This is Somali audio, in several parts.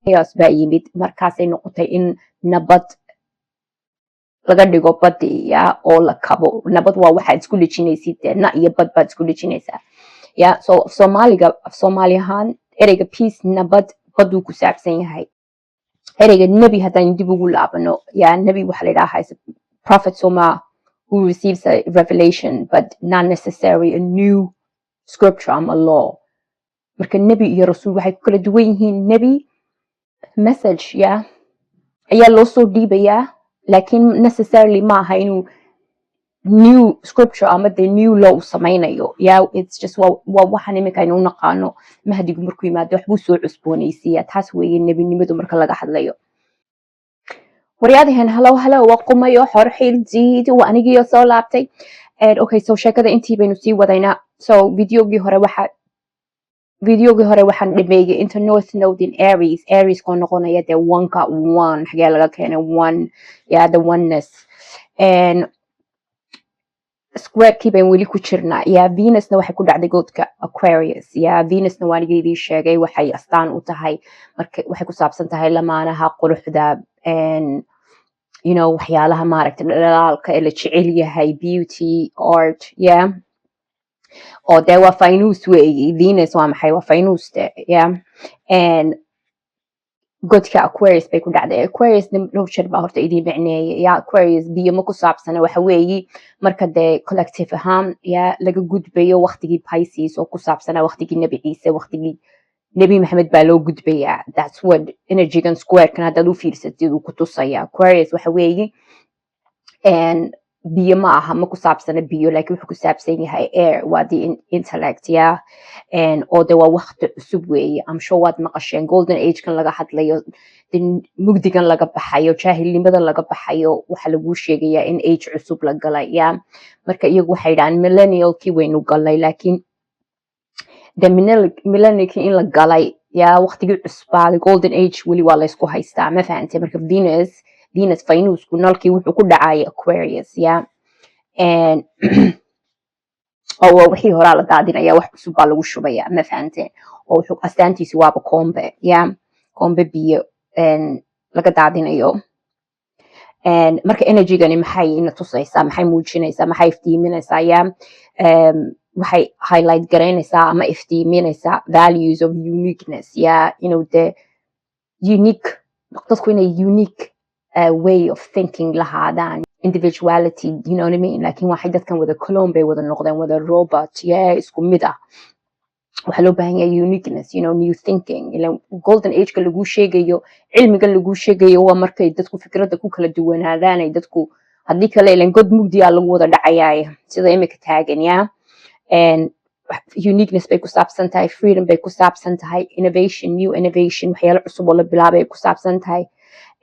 chaos baa yimid markaasay noqotay in nabad laga dhigo badi ya oo la kabo nabad waa waxaad isku dhijinaysid na iyo bad baad isku dhijinaysaa ya so Soomaali ahaan ereyga peace nabad baduu ku saabsan yahay ereyga nebi haddaan dib ugu laabano ya nebi waxaa la yidhahaa prophet Soma who receives a revelation but not necessarily a new scripture ama law marka nebi iyo rasuul waxay ku kala duwan yihiin nebi message ya ayaa loo soo dhiibayaa laakiin necessarily ma aha inuu new scripture ama the new law samaynayo yeah it's just waxaan iminka aynu naqaano mahdigu markuu yimaado waxbuu soo cusboonaysiiyaa taas weeye nebinimadu marka laga hadlayo waryaadaheen hello waa qumayo xorxiil jiid waa anigiyo soo laabtay okay so sheekada intii baynu sii wadaynaa so videogii hore waxaan dhameeyay inta North Node in Aries koo noqonaya dee one-ka one xagee laga keenay one yeah the oneness and square kii bayn weli ku jirnaa yeah Venusna waxay ku dhacday godka Aquarius yeah Venusna waan idin sheegay waxay astaan u tahay marka waxay ku saabsan tahay lamaanaha quruxda and you know waxyaalaha maaragtay dhalaalka ee la jecel yahay beauty art yeah oo dee waa Venus weeye Venus waa maxay waa Venus yeah and godka Aquarius bay ku dhacday Aquarius dhowr jeer baa horta idin macneeyay yeah Aquarius biyo ma ku saabsana waxa weeye marka dee collective ahaan yeah laga gudbayo waqtigii Pisces oo ku saabsana waqtigii Nabi Ciise waqtigii Nabi Maxamed baa loo gudbayaa that's what energy-gan square kan haddaad u fiirsatid uu ku tusaya Aquarius waxa weeye and biyo ma aha ma ku saabsana biyo laakiin wuxuu ku saabsan yahay air waa the intellect yeah and oo de waa waqti cusub weeye I'm sure waad maqasheen golden age kan laga hadlayo mugdigan laga baxayo jaahilnimada laga baxayo waxa lagu sheegayaa in age cusub la galay yeah marka iyagu waxay yidhahaan millennial-kii waynu galay laakiin the millennial-kii in la galay yeah waqtigii cusbaaday golden age weli waa la isku haystaa ma fahantay marka Venus Venusku nalkii wuxuu ku dhacay Aquarius yeah and oo wixii hore la daadinaya wax cusub baa lagu shubaya ma fahanteen oo wuxuu astaantiisu waaba kombe yeah kombe biyo and laga daadinayo and marka energy-gani maxay ina tusaysaa maxay muujinaysaa maxay iftiiminaysaa yeah waxay highlight garaynaysaa ama iftiiminaysaa values of uniqueness yeah you know the unique dadku inay unique way of thinking lahaadaan individuality you know what I mean laakiin waxay dadkan wada clone bay wada noqdeen wada robot yeah isku mid ah waxa loo baahan yahay uniqueness you know new thinking ila golden age ka lagu sheegayo cilmiga lagu sheegayo waa markay dadku fikradda ku kala duwanaadaan ay dadku haddii kale ilan god mugdiya lagu wada dhacayaa sida imika taagan yeah and uniqueness bay ku saabsan tahay freedom bay ku saabsan tahay innovation new innovation waxyaalo cusub oo la bilaabay ku saabsan tahay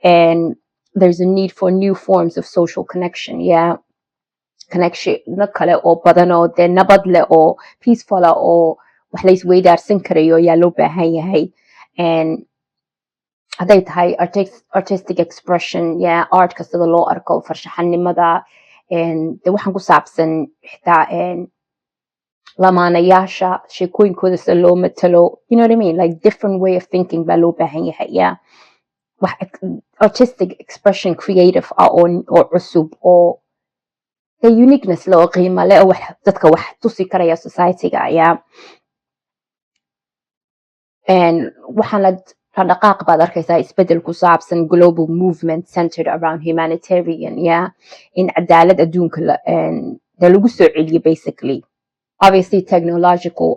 and there's a need for new forms of social connection yeah connection na kale oo badan oo dee nabad leh oo peaceful oo wax la isweydaarsan karayo yaa loo baahan yahay and hadday tahay artistic expression yeah art kastada loo arko farshaxanimada and dee waxaan ku saabsan xitaa lamaanayaasha sheekooyinkooda sida loo matalo you know what I mean like different way of thinking baa loo baahan yahay yeah artistic expression creative oo cusub oo the uniqueness loo qiimo leh oo dadka wax tusi karaya society-ga yeah and waxaana dhaqaaq baad arkaysaa isbedel ku saabsan global movement centered around humanitarian yeah in cadaalad adduunka lagu soo celiyo basically obviously technological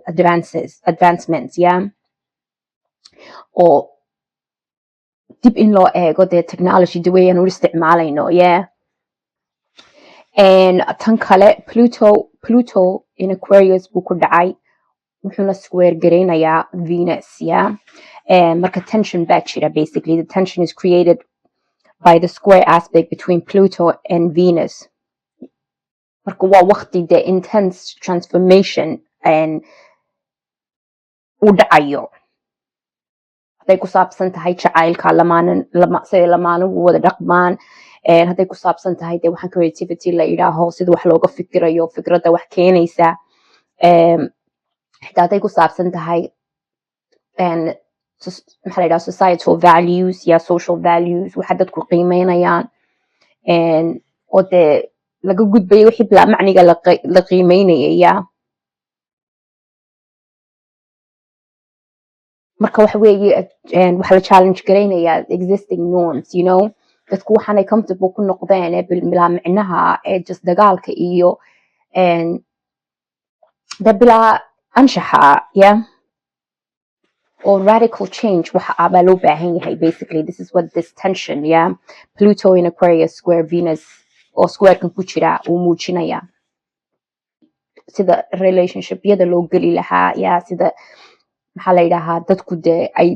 advancements yeah oo dib in loo eego dee technology daweeyaan u isticmaalayno yeah and tan kale Pluto in Aquarius buu ku dhacay wuxuuna square garaynayaa Venus yeah and marka tension baa jira basically the tension is created by the square aspect between Pluto and Venus marka waa waqti the intense transformation and u dhacayo hadday ku saabsan tahay jacaylka siday lamaanuhu wada dhaqmaan hadday ku saabsan tahay dee waxaan creativity la idhaaho sida wax looga fikirayo fikradda wax keenaysa xitaa hadday ku saabsan tahay maxaa la yidhaha societal values social values waxa dadku qiimeynayaan oo dee laga gudbayo wixii bilaa macniga la qiimeynaya marka waxa weeye waxa la challenge garaynayaa existing norms dadku waxaanay comfortable ku noqdeen bilaa micnaha just dagaalka iyo bilaa anshaxa or radical change waxa baa loo baahan yahay basically this is what this tension Pluto in Aquarius square Venus oo squarekan ku jira uu muujinaya sida relationship-yada loo geli lahaa sida maxaa la yidhahaa dadku dee ay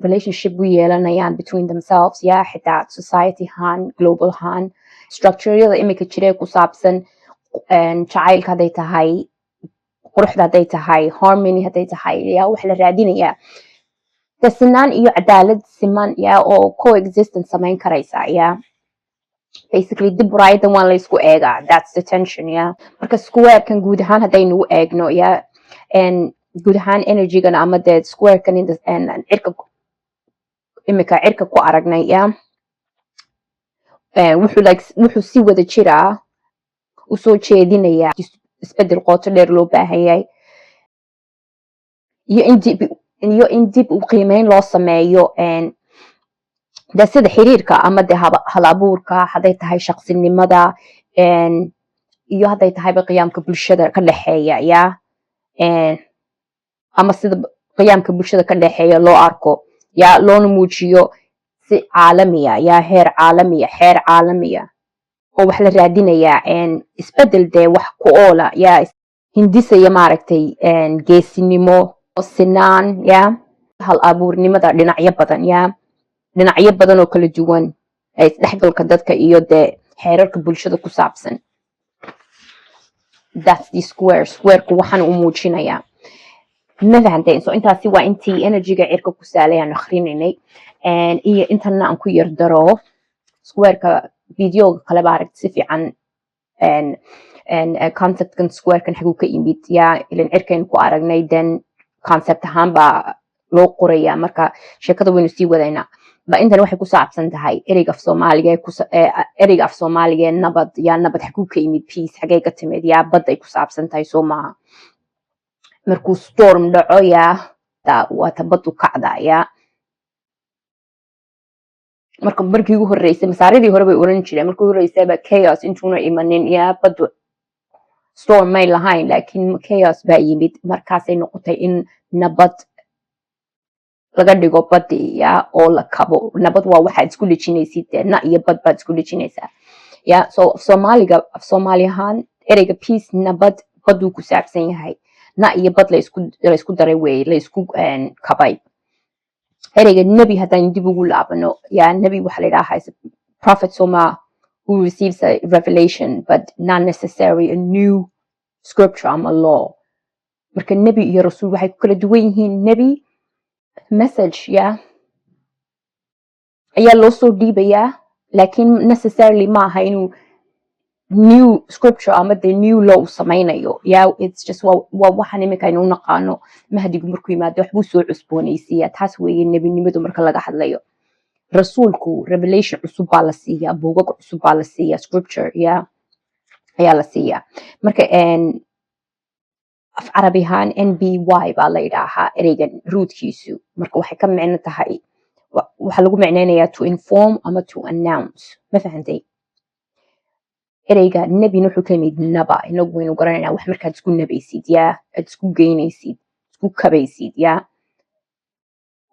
relationship u yeelanayaan between themselves xitaa society ahaan global ahaan structure-yada imika jiree ku saabsan jacaylka hadday tahay quruxda hadday tahay harmony hadday tahay wax la raadinayaa de sinaan iyo cadaalad siman oo coexistence samayn karaysa basically dib waraayadan waan la isku eegaa that's the tension marka squarekan guud ahaan haddaynu u eegno guud ahaan energy-gan ama dee squarekan imika cirka ku aragnay wuxuu si wada jiraa usoo jeedinayaa isbedel qooto dheer loo baahan yahay iyo in dib u qiimeyn loo sameeyo de sida xiriirka ama de hal abuurka hadday tahay shaqsinimada iyo hadday tahayba qiyaamka bulshada ka dhexeeya ama sida qiyaamka bulshada ka dhexeeya loo arko loona muujiyo si caalamiya heer caalamiya oo wax la raadinayaa isbedel dee wax ku oola hindisaya maaragtay geesinimo sinaan hal abuurnimada dhinacyo badan oo kala duwan isdhexgalka dadka iyo dee xeerarka bulshada ku saabsan that's the squareku waxaan u muujinayaa ma fahanteen so intaasi waa intii energy-ga cirka ku saalay aan akrinaynay iyo intana aan ku yar daro squareka videoga kale baa aragti si fiican conceptkan squarekan xaguu ka yimid ilan cirkaynu ku aragnay then concept ahaan baa loo qoraya marka sheekada waynu sii wadaynaa intan waxay ku saabsan tahay ereyga af soomaaliga nabad nabad xaguu ka yimid peace xagee ka timid badday ku saabsan tahay soo maaha markuu storm dhaco waata badu kacda markii ugu horeysay masaaridii hore bay oran jireen markii ugu horeysayba chaos intuuna imanin badu storm may lahayn laakiin chaos baa yimid markaasay noqotay in nabad laga dhigo badi oo la kabo nabad waa waxaad isku dhejinaysid na iyo bad baad isku dhejinaysaa so af soomaali ahaan ereyga peace nabad baduu ku saabsan yahay na iyo bad laysku daray wey laysku kabay ereyga nebi haddaan dib ugu laabano nebi waxaa la yidhaha is a prophet soma who receives a revelation but not necessarily a new scripture ama law marka nebi iyo rasuul waxay ku kala duwan yihiin nebi message ayaa loo soo dhiibayaa laakiin necessarily ma aha inuu new scripture ama the new law samaynayo it's just waa waxaan imika aynu u naqaano mahdigu markuu yimaado waxbuu soo cusboonaysiiyaa taas weeye nebinimadu marka laga hadlayo rasuulku revelation cusub baa la siiyaa buugag cusub baa la siiyaa scripture ayaa la siiyaa marka af carabi ahaan nby baa la yidhaahaa ereygan ruudkiisu marka waxay ka micno tahay waxaa lagu micneynayaa to inform ama to announce ma fahantay ereyga nebina wuxuu ka yimid naba inagu waynu garanaynaa wax markaad isku nabaysid aad isku geynaysid isku kabaysid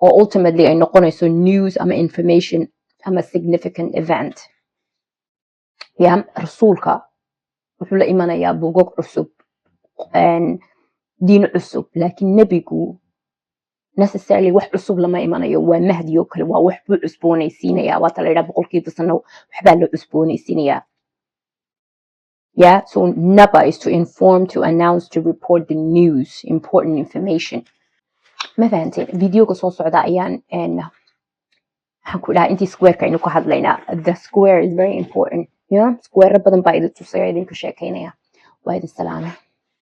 oo ultimately ay noqonayso news ama information ama significant event rasuulka wuxuu la imanayaa buugag cusub diin cusub laakiin nebigu necessarily wax cusub lama imanayo waa mahdi oo kale waa wax buu cusboonaysiinayaa waata la yidhaha 100% sano waxbaa la cusboonaysiinayaa so naba is to inform, to announce, to report the news, important information. Ma fahanteen videoga soo socda ayaan waxaan ku dhahaa intii squareka aynu ka hadlaynaa the square is very important square badan baa idin tusaya idinka sheekaynaya waa idin salaama